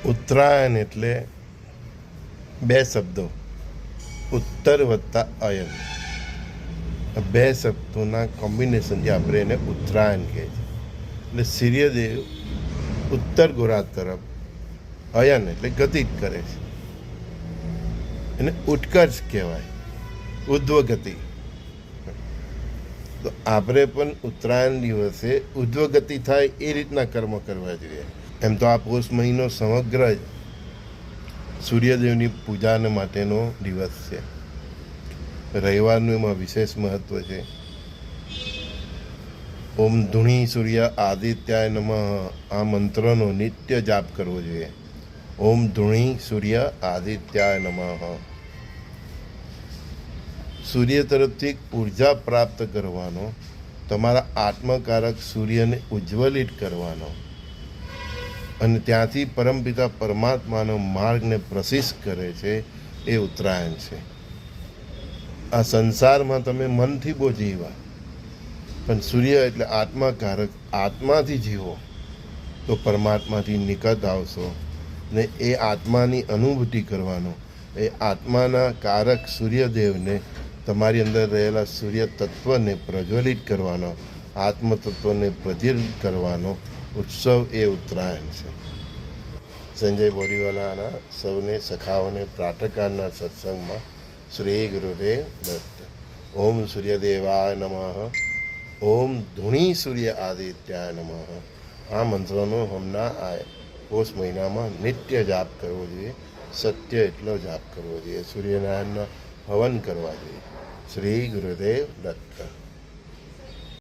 ઉત્તરાયણ એટલે બે શબ્દો ઉત્તર વત્તા અયન, બે શબ્દોના કોમ્બિનેશનથી આપણે એને ઉત્તરાયણ કહે છે. એટલે સૂર્યદેવ ઉત્તર ગોળાર્ધ તરફ અયન એટલે ગતિ કરે છે. એને ઉત્કર્ષ કહેવાય, ઉધ્વ ગતિ. તો આપણે પણ ઉત્તરાયણ દિવસે ઉધ્વ ગતિ થાય એ રીતના કર્મ કરવા જોઈએ. એમ તો આ પોષ મહિનો સમગ્ર જ સૂર્યદેવની પૂજાને માટેનો દિવસ છે. રવિવારનું એમાં વિશેષ મહત્વ છે. ઓમ ધૂણી સૂર્ય આદિત્યાય નમઃ આ મંત્રનો નિત્ય જાપ કરવો જોઈએ. ઓમ ધૂણી સૂર્ય આદિત્યાય નમઃ. સૂર્ય તરફથી ઉર્જા પ્રાપ્ત કરવાનો, તમારા આત્મકારક સૂર્યને ઉજ્જવલિત કરવાનો અને ત્યાંથી પરમપિતા પરમાત્માનો માર્ગને પ્રશિષ્ટ કરે છે એ ઉત્તરાયણ છે. આ સંસારમાં તમે મનથી બહુ જીવા, પણ સૂર્ય એટલે આત્માકારક, આત્માથી જીવો તો પરમાત્માથી નિકટ આવશો ને એ આત્માની અનુભૂતિ કરવાનો, એ આત્માના કારક સૂર્યદેવને તમારી અંદર રહેલા સૂર્ય તત્વને પ્રજ્વલિત કરવાનો, આત્મતત્વને પ્રજ્વલિત કરવાનો ઉત્સવ એ ઉત્તરાયણ છે. સંજય બોરીવાલાના સૌને સખાઓને પ્રાતઃકાળના સત્સંગમાં શ્રી ગુરુદેવ દત્ત. ઓમ સૂર્યદેવાય નમઃ. ઓમ ધૂણી સૂર્ય આદિત્યાય નમઃ. આ મંત્રનો હમણાં આ પોષ મહિનામાં નિત્ય જાપ કરવો જોઈએ. સત્ય એટલો જાપ કરવો જોઈએ. સૂર્યનારાયણના હવન કરવા જોઈએ. શ્રી ગુરુદેવ દત્ત.